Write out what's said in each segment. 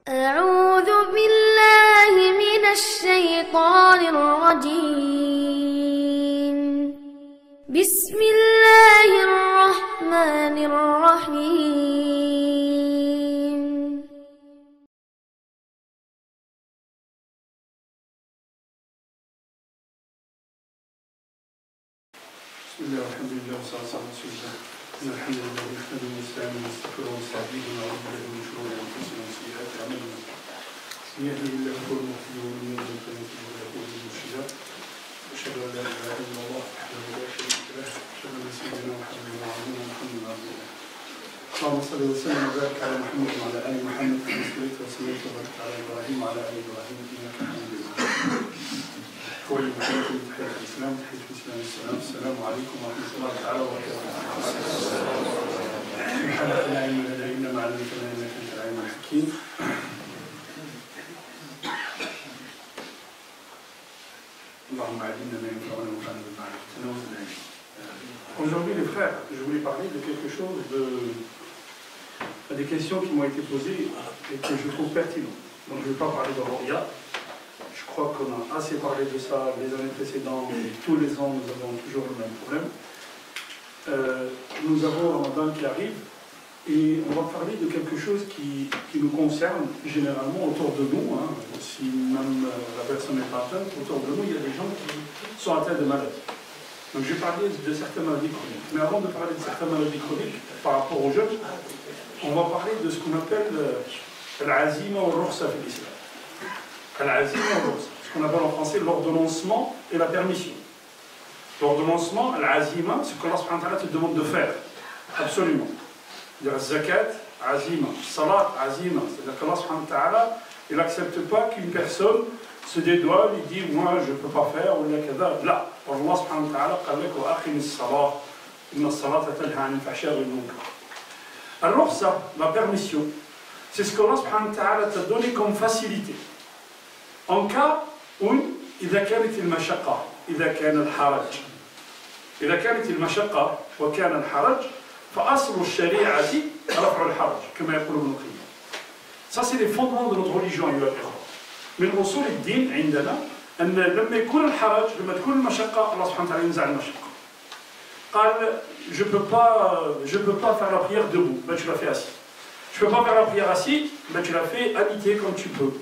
أعوذ بالله من الشيطان الرجيم. بسم الله الرحمن الرحيم. بسم الله والحمد لله والصلاة والسلام على رسول الله. إن الحمد لله نحمده ونستعينه ونستغفره ونستهديه ونعوذ بالله من شرور أنفسنا وسيئات أعمالنا. من يهده الله فهو المهتدي ومن يضلل فلن تجد له وليا مرشدا. أشهد أن لا إله إلا الله وحده لا شريك له. أشهد أن سيدنا وحبيبنا وعظيمنا محمدا عبد الله. اللهم صل وسلم وبارك على محمد وعلى آل محمد كما صليت وسلمت وبارك على إبراهيم وعلى آل إبراهيم إنك حميد مجيد. أول محمد تحية الإسلام تحية الإسلام السلام عليكم ورحمة الله تعالى وبركاته. سبحانك لا علم لنا إلا ما علمتنا إنك أنت العليم الحكيم. اللهم علمنا ما ينفعنا وانفعنا بما علمتنا وزدنا علما. Aujourd'hui, les frères, je voulais parler de quelque chose, des questions qui m'ont été posées et que je trouve pertinentes. Donc, je ne vais pas parler de Ru'ya. Je crois qu'on a assez parlé de ça les années précédentes et tous les ans nous avons toujours le même problème. Nous avons Ramadan qui arrive et on va parler de quelque chose qui nous concerne généralement autour de nous. Hein. Si même la personne est pas atteinte, autour de nous il y a des gens qui sont atteints de maladies. Donc je vais parler de certaines maladies chroniques. Mais avant de parler de certaines maladies chroniques par rapport aux jeunes, on va parler de ce qu'on appelle l'azima ou l'ursa fil islam. Ce qu'on appelle en français l'ordonnancement et la permission. L'ordonnancement, l'azima, c'est ce qu'Allah subhanahu wa ta'ala te demande de faire. Absolument. C'est-à-dire zakat, azima, salat, azima. C'est-à-dire qu'Allah subhanahu wa ta'ala, il n'accepte pas qu'une personne se dédouane, il dit moi je ne peux pas faire, ou là, là. Allah subhanahu wa ta'ala, قال لك وأقم الصلاة إن الصلاة تنهى عن الفحشاء والمنكر. Alors ça, la permission, c'est ce qu'Allah subhanahu wa ta'ala t'a donné comme facilité. En cas où إذا كانت المشقة إذا كان المشقة وكان الحرج فأصل الشريعة رفع الحرج كما يقول ابن القيم. Ça c'est les fondements de notre religion أيها الإخوة. من أصول الدين عندنا أن لما يكون الحرج لما تكون المشقة الله سبحانه وتعالى ينزع المشقة. قال je peux pas faire la prière debout, ben tu la fais assis. Je peux pas faire la prière assis, ben tu la fais alité comme tu peux.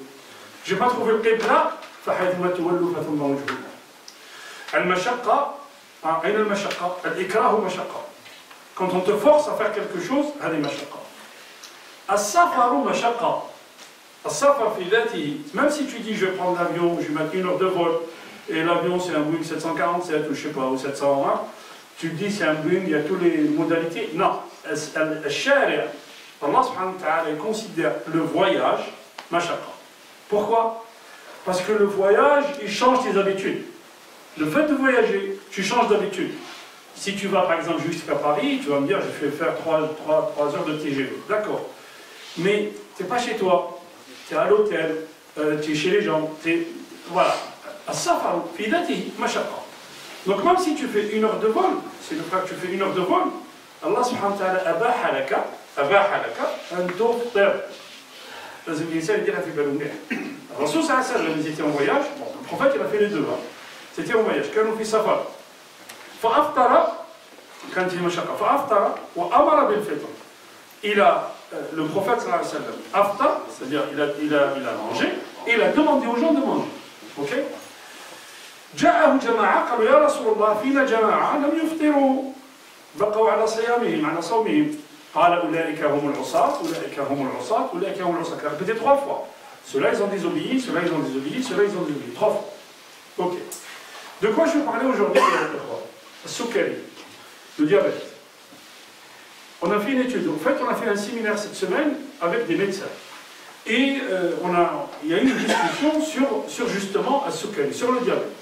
Je n'ai pas trouvé le qibla, فحيثما تولوا فثم وجه الله. المشقة أين المشقة؟ الإكراه مشقة. Quand on te force à faire quelque chose, هذه مشقة. السفر مشقة. السفر في ذاته, même si tu dis je vais prendre l'avion, je vais mettre 1 heure de vol, et l'avion c'est un Boeing 747 ou je sais pas, ou 701, tu dis c'est un Boeing, il y a toutes les modalités. Non, الشارع, Allah subhanahu wa ta'ala considère le voyage مشقة. Pourquoi? Parce que le voyage, il change tes habitudes. Le fait de voyager, tu changes d'habitude. Si tu vas par exemple jusqu'à Paris, tu vas me dire je vais faire 3 heures de TGV. D'accord. Mais tu n'es pas chez toi, tu es à l'hôtel, tu es chez les gens, voilà. Donc même si tu fais 1 heure de vol, c'est le cas que tu fais 1 heure de vol, Allah subhanahu wa ta'ala abaha laka an tuftir. لازم الإنسان يديرها في باله مليح. الرسول صلى الله عليه وسلم ils étaient en voyage, bon, le prophète il a fait les deux. C'était en voyage, كانوا في سفر. فأفطر كانت المشقة فأفطر وأمر بالفطر. Le prophète صلى الله عليه وسلم أفطر, c'est-à-dire il a mangé et il a demandé aux gens de manger. Ok? جاءه جماعة قالوا يا رسول الله فينا جماعة لم يفطروا بقوا على صيامهم على صومهم. قال أولئك هم العصاة أولئك هم العصاة أولئك هم العصاة. Il a répété 3 fois. Ceux-là ils ont désobéi, ceux-là ils ont désobéi, ceux-là ils ont désobéi. 3 fois. Ok. De quoi je vais parler aujourd'hui? Soukari, le diabète. On a fait une étude. En fait, on a fait un séminaire cette semaine avec des médecins. Et il y a eu une discussion sur justement le soukari, sur le diabète.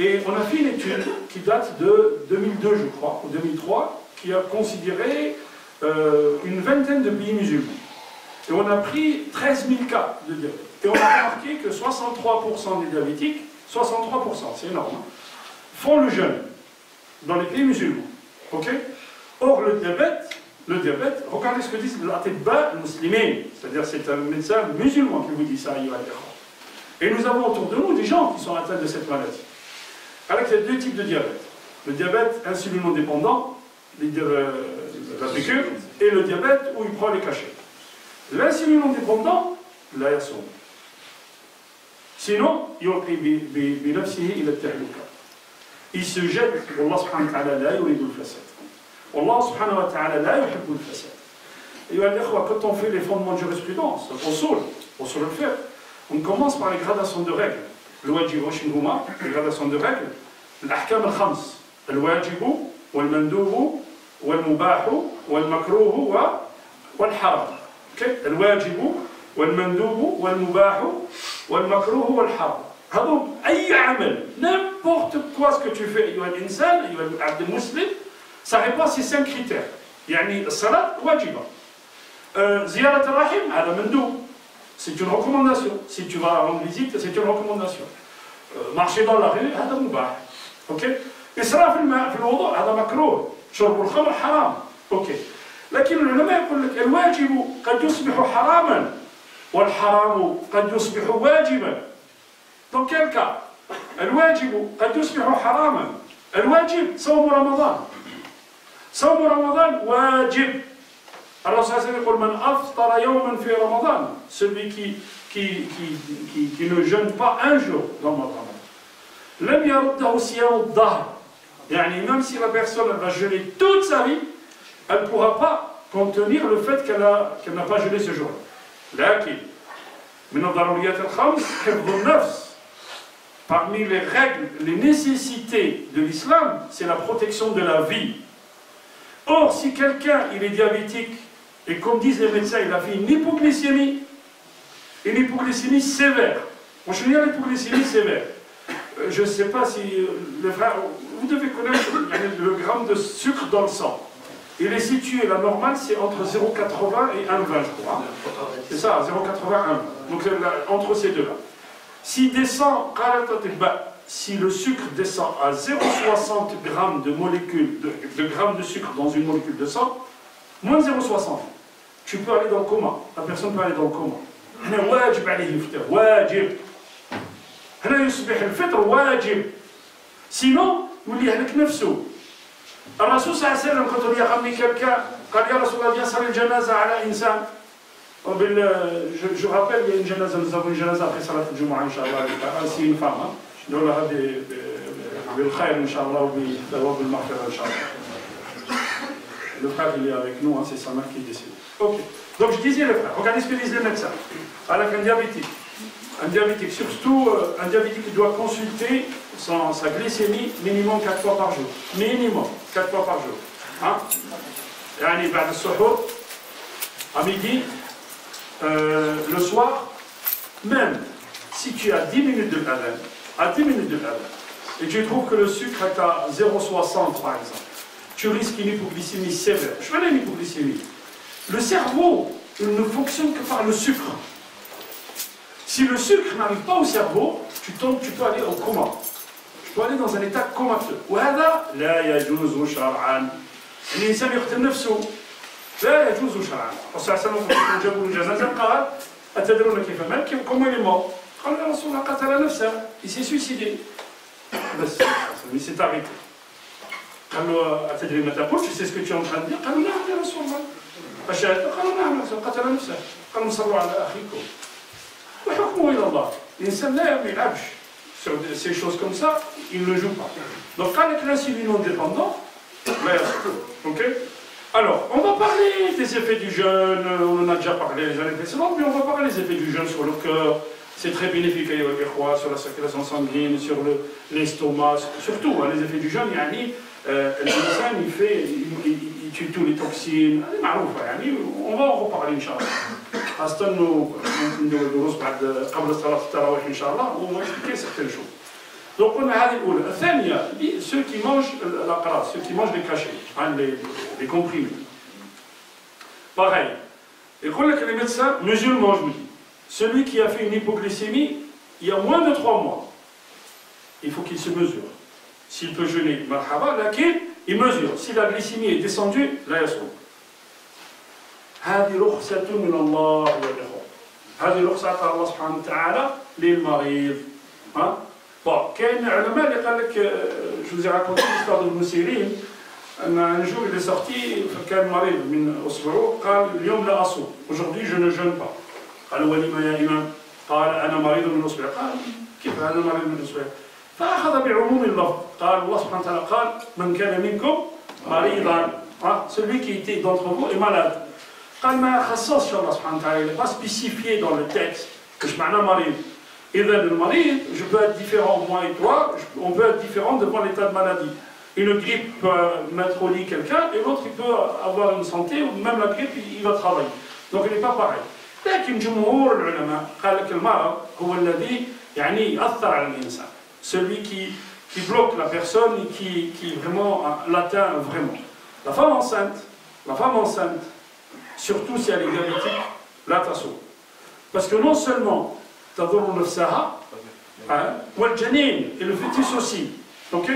Et on a fait une étude qui date de 2002, je crois, ou 2003, qui a considéré une vingtaine de pays musulmans. Et on a pris 13 000 cas de diabète. Et on a remarqué que 63% des diabétiques, 63%, c'est énorme, hein, font le jeûne dans les pays musulmans. Okay? Or, le diabète, le diabète, regardez ce que disent l'atibba muslimin, c'est-à-dire c'est un médecin musulman qui vous dit ça, et nous avons autour de nous des gens qui sont atteints de cette maladie. Alors il y a deux types de diabète. Le diabète insulinodépendant, la piqûre, et le diabète où il prend les cachets. L'insulinodépendant, la yasoum. Sinon, il se jette, Allah subhanahu wa ta'ala la yuridu al-fasad. Allah subhanahu wa ta'ala la yuhibbu al-fasad. Et quand on fait les fondements de jurisprudence, au sol le faire, on commence par les gradations de règles. Le wajib wa shinhuma, les gradations de règles, l'ahkam al-khams, al-wajibu, wal-mandubu, wal-mubahu, wal-makruhu, wal-haram. الواجب والمندوب والمباح والمكروه والحرام. هذول أي عمل, n'importe quoi ce que tu fais, أيها الإنسان, أيها العبد المسلم, ça répond à ces 5 critères. يعني الصلاة واجبة. زيارة الرحم هذا مندوب. C'est une recommandation. Si tu vas rendre visite, c'est une recommandation. Marcher dans la rue, هذا مباح. OK? إسراف الماء في الوضوء هذا مكروه. شرب الخمر حرام. OK. لكن العلماء يقول لك الواجب قد يصبح حراما والحرام قد يصبح واجبا. Dans quel cas الواجب قد يصبح حراما. الواجب صوم رمضان. صوم رمضان واجب. الرسول صلى الله عليه وسلم يقول من أفطر يوما في رمضان, celui qui ne jeûne pas un jour dans Ramadan. لم يرده صيام الدهر. يعني même si la personne va jeûner toute sa vie, elle ne pourra pas contenir le fait qu'elle n'a pas jeûné ce jour-là. لكن من الضروريات الخمس حفظ النفس. Parmi les règles, les nécessités de l'islam, c'est la protection de la vie. Or, si quelqu'un il est diabétique, et comme disent les médecins, il a fait une hypoglycémie sévère. Moi, je veux dire l'hypoglycémie sévère. Je ne sais pas si le frère, vous devez connaître le gramme de sucre dans le sang. Il est situé, la normale, c'est entre 0,80 et 1,20, je crois. C'est ça, 0,81. Donc, entre ces deux-là. Si le sucre descend à 0,60 grammes de molécules, de grammes de sucre dans une molécule de sang, moins de 0,60, tu peux aller dans le coma. La personne peut aller dans le coma. Sinon, il y a الرسول صلى الله عليه وسلم quand on lui a ramené quelqu'un, قال يا رسول الله viens saluer le janaza على إنسان. Je rappelle, il y a une janaza, nous avons une janaza après salat al-Jumu'ah, Inch'Allah, c'est une femme. Nous l'avons بالخير Inch'Allah, وبالمغفرة Inch'Allah. Le frère il est avec nous, c'est sa mère qui décide. Ok. Donc je disais le frère, regardez ce que disent les médecins. Avec un diabétique, surtout un diabétique qui doit consulter sa glycémie minimum 4 fois par jour. Minimum 4 fois par jour. Hein? يعني بعد السحور, à midi, le soir, même si tu as 10 minutes de l'adhan, et tu trouves que le sucre est à 0,60 par exemple, tu risques une hypoglycémie sévère. Je connais une hypoglycémie. Le cerveau, il ne fonctionne que par le sucre. Si le sucre n'arrive pas au cerveau, tu peux aller au coma. Tu peux aller dans un état comateux. وهذا لا يجوز شرعا. الإنسان يقتل نفسه. لا يجوز شرعا. الرسول صلى الله عليه وسلم جابوا له جنازة قال أتدرون كيف مات؟ comment il est mort? قال يا رسول الله قتل نفسه. Il s'est suicidé. بس il s'est arrêté. قال له أتدري ما تقول؟ Tu sais ce que tu es en train de dire? قال له نعم يا رسول الله. أشهد؟ قال له نعم قتل نفسه. قال صلوا على أخيكم. وحكمه إلى الله. الإنسان لا يلعبش sur ces choses comme ça, il ne joue pas. Donc avec l'insulinodépendant, ok. Alors, on va parler des effets du jeûne, on en a déjà parlé les années précédentes, mais on va parler des effets du jeûne sur le cœur. C'est très bénéfique sur la circulation sanguine, sur l'estomac, surtout hein, les effets du jeûne. L'insan il tue toutes les toxines. On va en reparler, Inch'Allah. On va expliquer certaines choses. Donc on a ceux qui mangent la crasse, ceux qui mangent les cachets, hein, les comprimés. Pareil. Et quand les médecins musulmans, je vous dis, celui qui a fait une hypoglycémie il y a moins de 3 mois, il faut qu'il se mesure. S'il peut jeûner, marhaba, laquelle il mesure. Si la glycémie est descendue, là il y a son. هذه رخصة من الله يا الإخوة. هذه رخصة عطاها الله سبحانه وتعالى للمريض. ها؟ بون كاين علماء اللي قال لك جو vous ai raconté l'histoire de Mousserine un jour il est sorti كان مريض من أسبوع قال اليوم لا أصوم aujourd'hui je ne jeûne pas. قال ولما يا إمام؟ قال أنا مريض من أسبوع. قال كيف أنا مريض من أسبوع؟ فأخذ بعموم اللفظ. قال الله سبحانه وتعالى قال من كان منكم مريضا. Celui qui était d'entre vous est malade. قال ما خصصش الله سبحانه وتعالى. Il n'est pas spécifié dans le texte que je معناه مريض. إذا المريض, je peux être différent, moi et toi, on peut être différent devant l'état de maladie. Une grippe peut mettre au lit quelqu'un et l'autre il peut avoir une santé ou même la grippe il va travailler. Donc il n'est pas pareil. لكن جمهور العلماء قال لك المرض هو الذي يعني يأثر على الإنسان. Celui qui bloque la personne et qui vraiment l'atteint vraiment. La femme enceinte, surtout si elle est diabétique, là t'assaut. Parce que non seulement تضر نفسها والجنين et le fœtus aussi. Ok?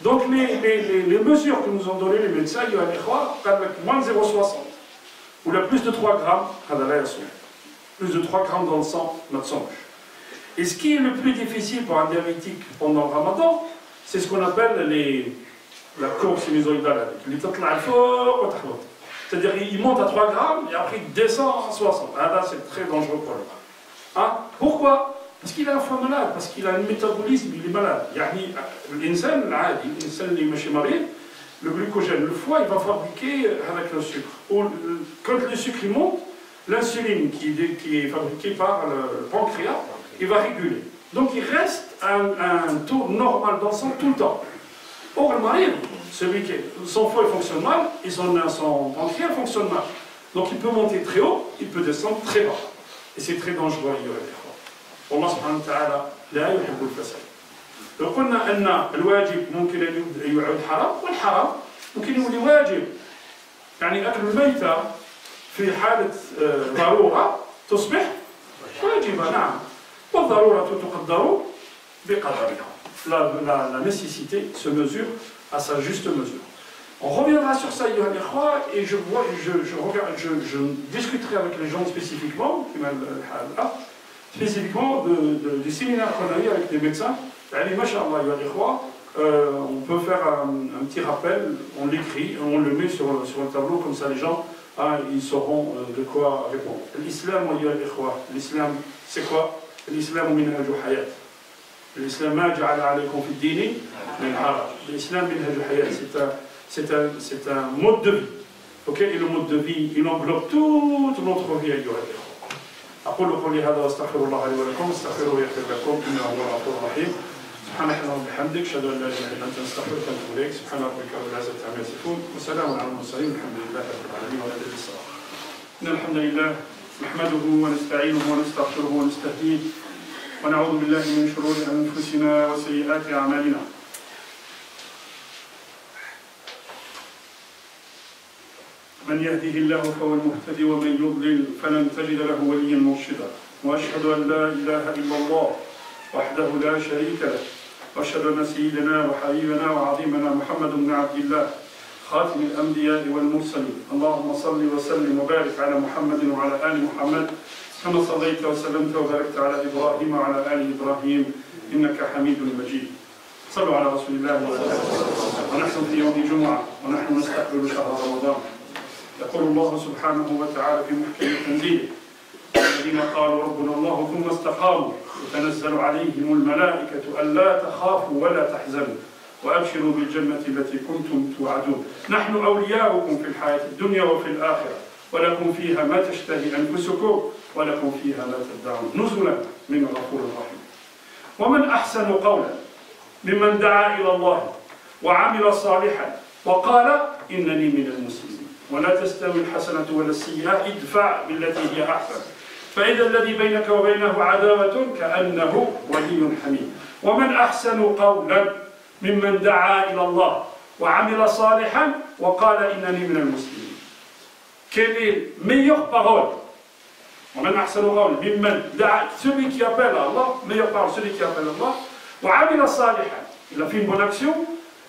Donc les mesures que nous ont données les médecins, il y a des fois, moins de 0,60 ou la plus de 3 grammes, plus de 3 grammes dans le sang, notre sang. Et ce qui est le plus difficile pour un diabétique pendant le ramadan, c'est ce qu'on appelle la courbe sinusoïdale. C'est-à-dire il monte à 3 grammes et après il descend à 60. Ah là c'est très dangereux pour lui. Hein? Pourquoi? Parce qu'il a un foie malade, parce qu'il a un métabolisme, il est malade. L'insan, le glucogène, le foie, il va fabriquer avec le sucre. Quand le sucre il monte, l'insuline qui est fabriquée par le pancréas, il va réguler. Donc il reste un taux normal dans le sang tout le temps. Or, le mari, celui qui son foie fonctionne mal et son pancréas fonctionne mal. Donc il peut monter très haut, il peut descendre très bas. Et c'est très dangereux أيها الإخوة. والله سبحانه وتعالى لا يحب الفساد. لو قلنا أن الواجب ممكن أن يعود حرام والحرام ممكن يولي واجب. يعني أكل الميتة في حالة ضرورة تصبح واجبة نعم. والضرورة تقدر بقدرها. La nécessité se mesure à sa juste mesure. On reviendra sur ça, et je discuterai avec les gens spécifiquement du séminaire qu'on a eu avec les médecins. On peut faire un petit rappel, on l'écrit, on le met sur le tableau, comme ça les gens ils sauront de quoi répondre. L'islam, c'est quoi? L'islam minhaj hayat. L'islam ma ja'ala alaykum fi ad-din min haraj. L'islam minhaj hayat, c'est un mode de vie. Okay? Et le mode de vie, il englobe toute notre vie. أقول قولي هذا واستغفر الله لي ولكم استغفروه يغفر لكم إنه هو الغفور الرحيم. سبحانك اللهم وبحمدك أشهد أن لا إله إلا أنت أستغفرك وأتوب إليك. سبحان ربك رب العزة عما يصفون وسلام على المرسلين والحمد لله رب العالمين ولا الصلاة. إن الحمد لله نحمده ونستعينه ونستغفره ونستهديه ونعوذ بالله من شرور أنفسنا وسيئات أعمالنا. من يهده الله فهو المهتدي ومن يضلل فلن تجد له وليا مرشدا. واشهد ان لا اله الا الله وحده لا شريك له واشهد ان سيدنا وحبيبنا وعظيمنا محمد بن عبد الله خاتم الانبياء والمرسلين. اللهم صل وسلم وبارك على محمد وعلى ال محمد كما صليت وسلمت وباركت على ابراهيم وعلى ال ابراهيم انك حميد مجيد. صلوا على رسول الله ونحن في يوم الجمعه ونحن نستقبل شهر رمضان. يقول الله سبحانه وتعالى في محكم تنزيله الذين قالوا ربنا الله ثم استقاموا وتنزل عليهم الملائكة ألا تخافوا ولا تحزنوا وأبشروا بالجنة التي كنتم توعدون نحن أولياؤكم في الحياة الدنيا وفي الآخرة ولكم فيها ما تشتهي أنفسكم ولكم فيها ما تدعون نزلا من غفور رحيم. ومن أحسن قولا ممن دعا إلى الله وعمل صالحا وقال إنني من المسلمين. ولا تستوي الحسنة ولا السيئة ادفع بالتي هي أحسن فإذا الذي بينك وبينه عداوة كأنه ولي حميم. ومن أحسن قولا ممن دعا إلى الله وعمل صالحا وقال إنني من المسلمين. Quelle est meilleure parole? ومن أحسن قولا ممن دعا, celui qui appelle à Allah, meilleure parole, celui qui appelle à Allah, وعمل صالحا, il a fait une bonne action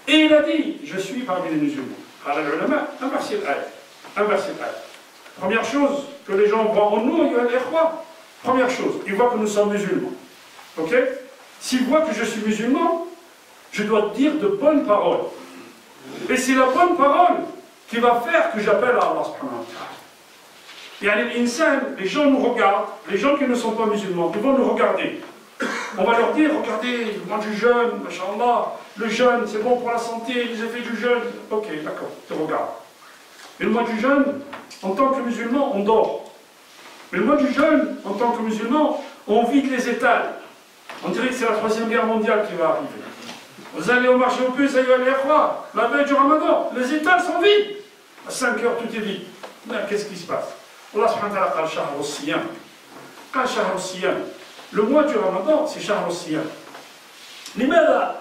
et il a dit je suis parmi les musulmans. قال العلماء inverser الآية. Première chose que les gens voient en nous, première chose, ils voient que nous sommes musulmans. Ok? S'ils voient que je suis musulman, je dois dire de bonnes paroles. Et c'est la bonne parole qui va faire que j'appelle à Allah subhanahu wa ta'ala. Les gens nous regardent, les gens qui ne sont pas musulmans, ils vont nous regarder. On va leur dire, regardez, le mois du jeûne, machallah, le jeûne, c'est bon pour la santé, les effets du jeûne. Ok, d'accord, tu regardes. Mais le mois du jeûne, en tant que musulman, on dort. Mais le mois du jeûne, en tant que musulman, on vide les étals. On dirait que c'est la 3e guerre mondiale qui va arriver. Vous allez au marché aux puces, la veille du ramadan, les étals sont vides. À 5 heures, tout est vide. Mais qu'est-ce qui se passe? Allah subhanahu wa ta'ala qal shahr as-siyam. Qal shahr as-siyam. Le mois du ramadan, c'est shahr as-siyam. لماذا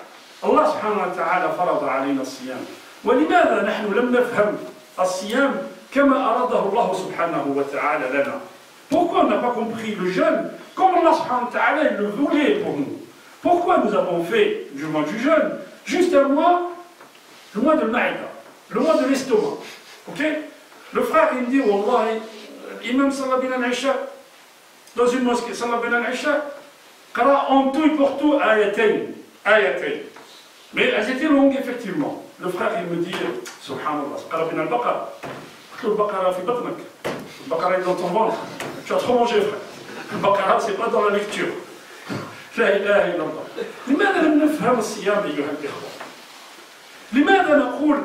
الله سبحانه وتعالى فرض علينا الصيام؟ ولماذا نحن لم نفهم الصيام كما أراده الله سبحانه وتعالى لنا؟ Pourquoi on n'a pas compris le jeûne comme Allah subhanahu wa ta'ala le voulait pour nous? Pourquoi nous avons fait du mois du jeûne juste un mois, le mois de Maïda, le mois de l'estomac? Ok? Le frère il me dit, Wallah, l'imam Salah bin al-Isha, dans une mosquée, Salah bin al-Isha, qara en tout et pour tout ayatayn. Mais elles étaient longues, effectivement. Le frère il me dit, Subhanallah, qara bin al-Baqara, le Baqara fi batnak, le Baqara est dans ton ventre. Tu as trop mangé, frère. Le Baqara, c'est pas dans la lecture. لا إله إلا الله. لماذا لم نفهم الصيام أيها الإخوة؟ لماذا نقول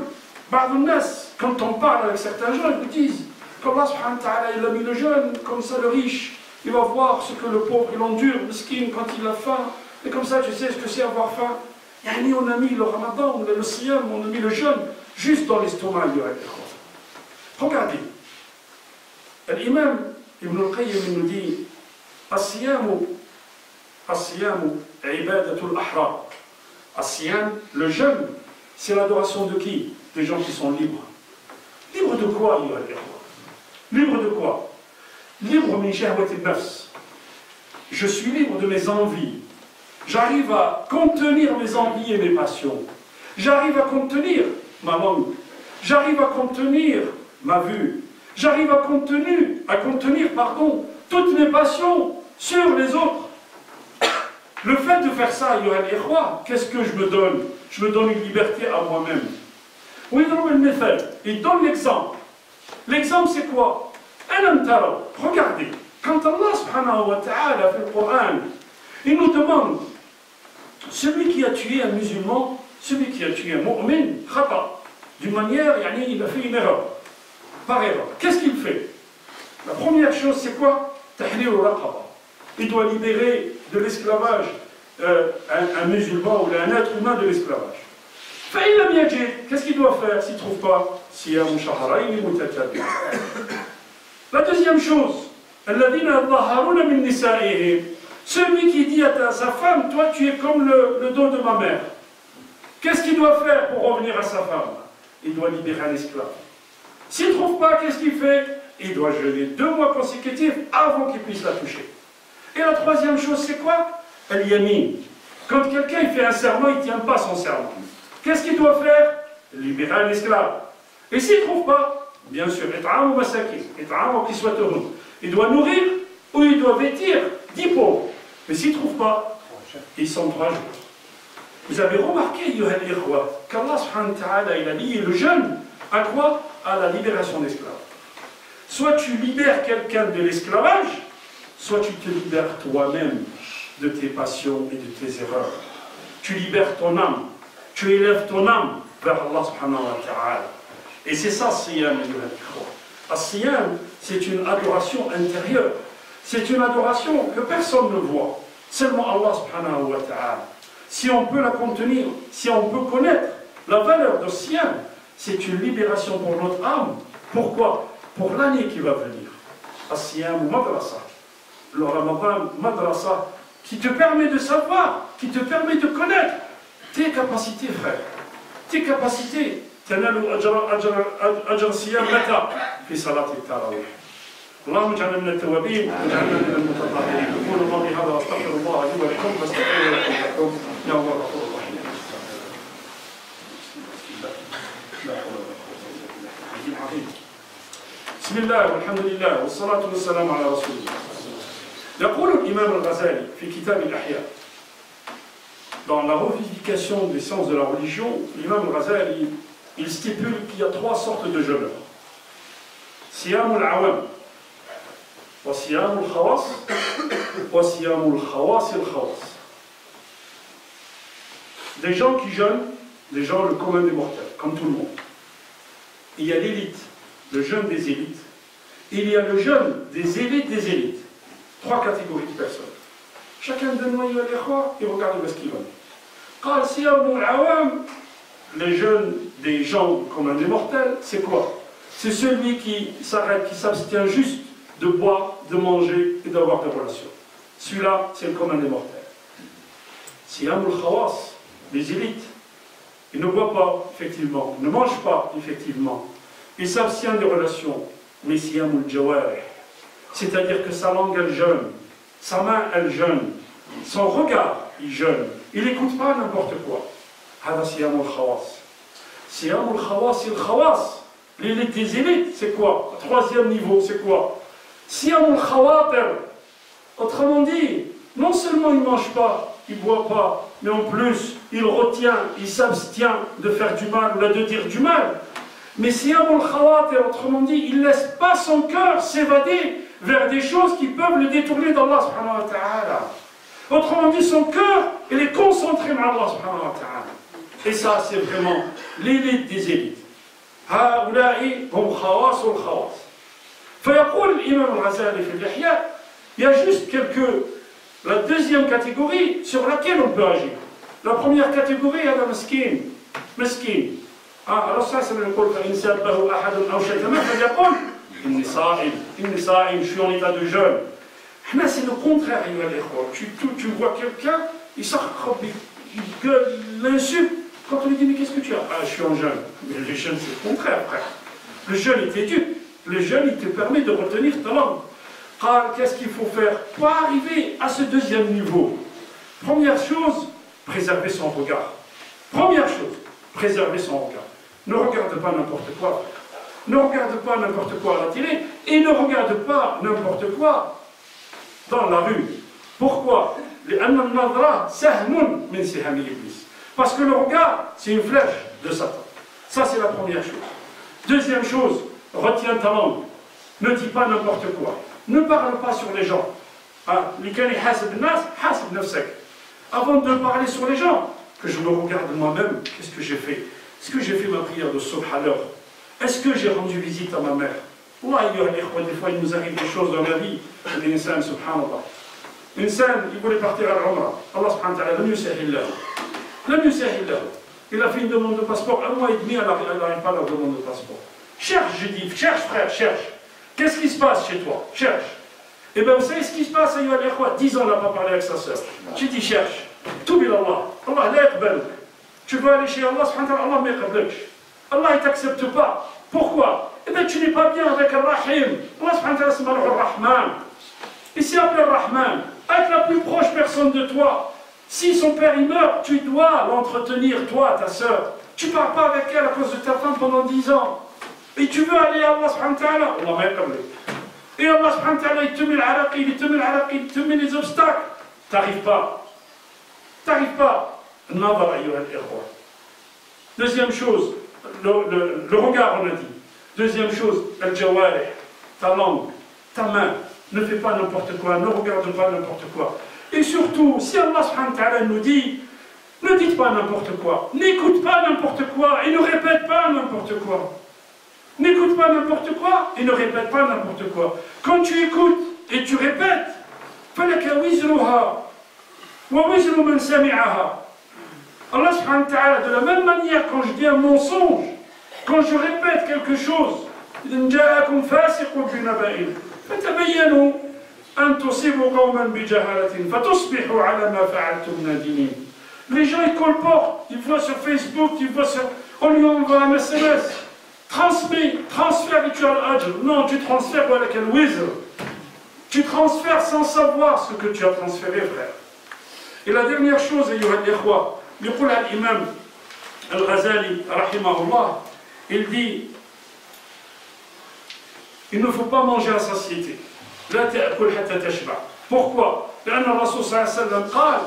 بعض الناس quand on parle avec certains gens ils me disent qu'Allah subhanahu wa ta'ala il a mis le jeûne comme ça le riche il va voir ce que le pauvre il endure miskin quand il a faim et comme ça tu sais ce que c'est avoir faim. Yani on a mis le ramadan, le siyam, on a mis le jeûne juste dans l'estomac أيها الإخوة. Regardez, l'imam Ibn al-Qayyim nous dit الصيام الصيام عبادة الأحرار. الصيام, le jeûne, c'est l'adoration de qui? Des gens qui sont libres. Libres de quoi, أيها الإخوة? Libre de quoi? Libre min shahwat al-nafs. Je suis libre de mes envies. J'arrive à contenir mes envies et mes passions. J'arrive à contenir ma langue. J'arrive à contenir ma vue. J'arrive à contenir, toutes mes passions sur les autres. Le fait de faire ça, qu'est-ce que je me donne? Je me donne une liberté à moi-même. Il donne l'exemple. L'exemple, c'est quoi? Regardez, quand Allah subhanahu wa ta'ala fait le Coran, il nous demande, celui qui a tué un musulman, celui qui a tué un mu'min, khata, d'une manière, il a fait une erreur, par erreur. Qu'est-ce qu'il fait? La première chose, c'est quoi? Tahrir al-raqaba. Il doit libérer de l'esclavage un musulman ou un être humain de l'esclavage. Qu'est-ce qu'il doit faire s'il ne trouve pas? La deuxième chose, celui qui dit à sa femme, toi tu es comme le dos de ma mère. Qu'est-ce qu'il doit faire pour revenir à sa femme? Il doit libérer un esclave. S'il ne trouve pas, qu'est-ce qu'il fait? Il doit jeûner 2 mois consécutifs avant qu'il puisse la toucher. Et la troisième chose, c'est quoi? Al-yamin. Quand quelqu'un fait un serment, il ne tient pas son serment. Qu'est-ce qu'il doit faire? Libérer un esclave. Et s'il ne trouve pas, bien sûr, il doit nourrir ou il doit vêtir 10 pauvres. Mais s'il ne trouve pas, ils sont 3 jours. Vous avez remarqué, qu'Allah subhanahu wa ta'ala, il a lié le jeûne à quoi? À la libération d'esclaves. Soit tu libères quelqu'un de l'esclavage, soit tu te libères toi-même de tes passions et de tes erreurs. Tu libères ton âme, tu élèves ton âme vers Allah subhanahu wa ta'ala. Et c'est ça, Siyam. Siyam, c'est une adoration intérieure. C'est une adoration que personne ne voit. Seulement Allah subhanahu wa ta'ala. Si on peut la contenir, si on peut connaître la valeur de Siyam, c'est une libération pour notre âme. Pourquoi? Pour l'année qui va venir. Siyam madrasa. Le Ramadan madrasa, qui te permet de savoir, qui te permet de connaître tes capacités, frère. Tes capacités. تنال أجر الصيام متى؟ في صلاة التراويح. اللهم اجعلنا من التوابين واجعلنا من المتطهرين. أقول قولي هذا وأستغفر الله لي ولكم واستغفروه لكم يا الله الغفور الرحيم. لا حول ولا قوة إلا بالله العلي العظيم. بسم الله والحمد لله والصلاة والسلام على رسول الله. يقول الإمام الغزالي في كتاب الأحياء. Dans la revivification des sciences de la religion, l'imam al-Ghazali, il stipule qu'il y a 3 sortes de jeûneurs. Siyam al-awam, wa siyam al-khawas, wa siyam al-khawas al-khawas. Des gens qui jeûnent, des gens le commun des mortels, comme tout le monde. Il y a l'élite, le jeûne des élites. Il y a le jeûne des élites des élites. 3 catégories de personnes. Chacun de nous, il regarde où est-ce qu'il va. Les jeunes des gens comme un des mortels, c'est quoi? C'est celui qui s'arrête, qui s'abstient juste de boire, de manger et d'avoir des relations. Celui-là, c'est le commun des mortels. Siyamul khawas, les élites, ils ne boivent pas, effectivement, ils ne mangent pas, effectivement. Ils s'abstiennent des relations. Mais siyamul jawarih, c'est-à-dire que sa langue, elle jeûne, sa main, elle jeûne, son regard, il jeûne. Il n'écoute pas n'importe quoi. Hada siyamul khawas. Siyamul khawas, il khawas. L'élite des élites, c'est quoi? Le 3e niveau, c'est quoi? Siyamul khawatir. Autrement dit, non seulement il ne mange pas, il ne boit pas, mais en plus, il retient, il s'abstient de faire du mal ou de dire du mal. Mais siyamul khawatir, autrement dit, il ne laisse pas son cœur s'évader vers des choses qui peuvent le détourner d'Allah subhanahu wa ta'ala. Autrement dit, son cœur, il est concentré sur Allah subhanahu wa ta'ala. Et ça, c'est vraiment l'élite des élites. هؤلاء هم خواص الخواص. فيقول الإمام الغزالي في الإحياء, il y a juste la deuxième catégorie sur laquelle on peut agir. La première catégorie, elle est مسكين. مسكين. Alors ça, c'est le col فإن سبه أحد أو شتمه فليقل إني صائم. إني صائم, je suis en état de jeûne. C'est le contraire, tu vois quelqu'un, il s'accroche, il gueule, il l'insulte. Quand on lui dit, mais qu'est-ce que tu as? Ah, je suis en jeûne. Mais le jeûne, c'est le contraire, frère. Le jeûne, il t'éduque. Le jeûne, il te permet de retenir ta langue. Qu'est-ce qu'il faut faire pour arriver à ce deuxième niveau? Première chose, préserver son regard. Première chose, préserver son regard. Ne regarde pas n'importe quoi, frère. Ne regarde pas n'importe quoi à la télé et ne regarde pas n'importe quoi dans la rue. Pourquoi? Parce que le regard, c'est une flèche de Satan. Ça, c'est la première chose. Deuxième chose, retiens ta langue. Ne dis pas n'importe quoi. Ne parle pas sur les gens. Avant de parler sur les gens, que je me regarde moi-même, qu'est-ce que j'ai fait? Est-ce que j'ai fait ma prière de subh à l'heure? Est-ce que j'ai rendu visite à ma mère? Des fois, il nous arrive des choses dans la vie. L'insan, subhanallah. L'insan, il voulait partir à l'Umrah. Allah subhanahu wa ta'ala, lam yusahil lahu. Lam yusahil lahu. Il a fait une demande de passeport. 1 mois et demi, elle n'arrive pas à la demande de passeport. Cherche, je dis. Cherche, frère, cherche. Qu'est-ce qui se passe chez toi? Cherche. Eh bien, vous savez ce qui se passe, ayyuha al-ikhwa? 10 ans, elle n'a pas parlé avec sa sœur. J'ai dit, cherche. Tout bil Allah. Allah la yaqbaluk. Tu veux aller chez Allah subhanahu wa ta'ala, Allah ne yaqbaluk. Allah, il ne t'accepte pas. Pourquoi? Eh bien, tu n'es pas bien avec Ar-Rahim. Allah subhanahu wa ta'ala, c'est Ar-Rahman. Et c'est appelé Ar-Rahman. Avec la plus proche personne de toi. Si son père il meurt, tu dois l'entretenir, toi, ta sœur. Tu ne parles pas avec elle à cause de ta femme pendant 10 ans. Et tu veux aller à Allah subhanahu wa ta'ala. Allah m'a établi. Et Allah subhanahu wa ta'ala, il te met l'araqil, il te met l'araqil, il te met les obstacles. T'arrives pas. T'arrives pas. Nadar ayyuha al-ikhwa. Deuxième chose, le regard, on a dit. Deuxième chose, al-jawarih, ta langue, ta main. Ne fais pas n'importe quoi, ne regarde pas n'importe quoi. Et surtout, si Allah subhanahu wa ta'ala nous dit, ne dites pas n'importe quoi, n'écoute pas n'importe quoi et ne répète pas n'importe quoi. N'écoute pas n'importe quoi et ne répète pas n'importe quoi. Quand tu écoutes et tu répètes, falaka wizruha wa wizru man sami'aha. Allah subhanahu wa ta'ala, de la même manière, quand je dis un mensonge, quand je répète quelque chose, إن جاءكم فاسق بنبأ فتبينوا أن تصيبوا قوما بجهالة فتصبحوا على ما فعلتم نادمين. Les gens ils colportent, ils voient sur Facebook, ils voient sur... On lui envoie un SMS. Transfère et tu as l'ajr. Non, tu transfères avec un wizr. Tu transfères sans savoir ce que tu as transféré, frère. Et la dernière chose, ayyuha al-ikhwa, يقول الإمام الغزالي رحمه الله, il dit Il ne faut pas manger à satiété. لا تأكل حتى تشبع. Pourquoi? لأن الرسول صلى الله عليه وسلم قال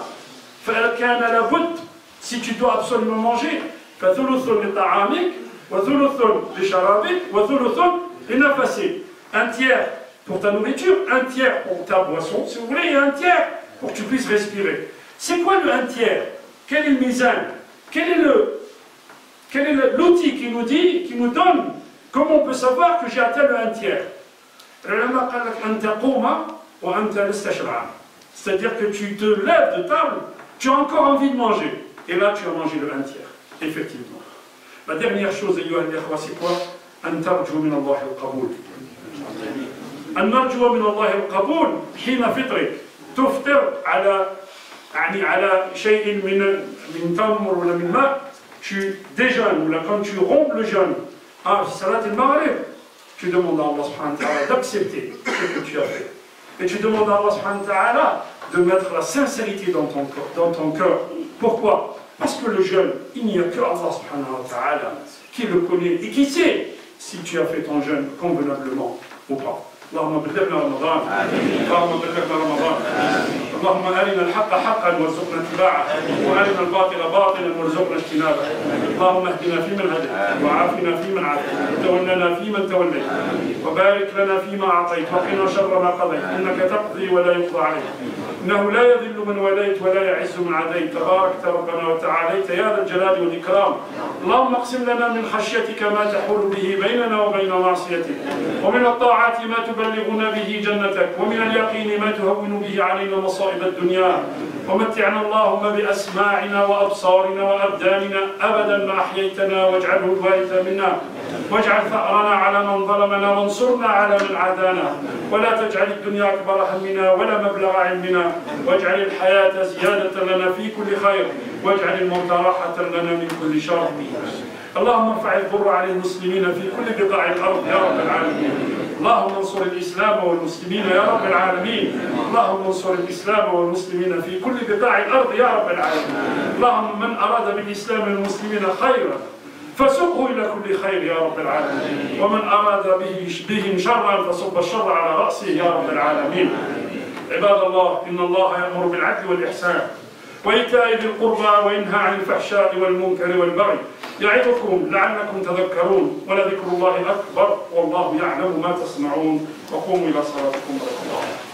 فكان لابد si tu dois absolument manger فثلث لطعامك وثلث لشرابك وثلث لنفسك. Un tiers pour ta nourriture, un tiers pour ta boisson, si vous voulez, et un tiers pour que tu puisses respirer. C'est quoi le un tiers? Quel est le mizan? Quel est l'outil qui nous dit, qui nous donne, comment on peut savoir que j'ai atteint le un tiers? C'est-à-dire que tu te lèves de table, tu as encore envie de manger. Et là, tu as mangé le un tiers, effectivement. La dernière chose, c'est quoi? أن ترجو من الله القبول. أن نرجو من الله القبول حين فطرك. تفطر على شيء من تمر ولا من ماء. Tu déjeunes, ou là, quand tu rompes le jeûne, salat al-maghrib, tu demandes à Allah subhanahu wa ta'ala d'accepter ce que tu as fait. Et tu demandes à Allah subhanahu wa ta'ala de mettre la sincérité dans ton cœur. Pourquoi? Parce que le jeûne, il n'y a que Allah subhanahu wa ta'ala qui le connaît et qui sait si tu as fait ton jeûne convenablement ou pas. اللهم بلغنا رمضان اللهم بلغنا رمضان اللهم أرنا الحق حقا وارزقنا اتباعه وأرنا الباطل باطلا وارزقنا اجتنابه اللهم اهدنا فيمن هديت وعافنا فيمن عافيت وتولنا فيمن توليت وبارك لنا فيما أعطيت وقنا شر ما قضيت إنك تقضي ولا يقضى عليك إنه لا يذل من وليت ولا يعز من عاديت تباركت ربنا وتعاليت يا ذا الجلال والإكرام اللهم اقسم لنا من خشيتك ما تحول به بيننا وبين معصيتك ومن الطاعات ما تبلغنا به جنتك ومن اليقين ما تهون به علينا مصائب الدنيا ومتعنا اللهم بأسماعنا وأبصارنا وأبداننا أبدا ما أحييتنا واجعله الوارث منا واجعل ثأرنا على من ظلمنا وانصرنا على من عادانا ولا تجعل الدنيا أكبر همنا ولا مبلغ علمنا واجعل الحياة زيادة لنا في كل خير واجعل الموت راحة لنا من كل شر اللهم ارفع الضر عن المسلمين في كل بقاع الأرض يا رب العالمين اللهم انصر الإسلام والمسلمين يا رب العالمين اللهم انصر الإسلام والمسلمين في كل بقاع الأرض يا رب العالمين اللهم من أراد بالإسلام والمسلمين خيرا فسقه إلى كل خير يا رب العالمين ومن أراد بهم شرا فصب الشر على رأسه يا رب العالمين عباد الله إن الله يأمر بالعدل والإحسان وإيتاء ذي القربى وينهى عن الفحشاء والمنكر والبغي يعظكم لعلكم تذكرون ولذكر الله أكبر والله يعلم ما تصنعون وقوموا إلى صلاتكم ورحمة الله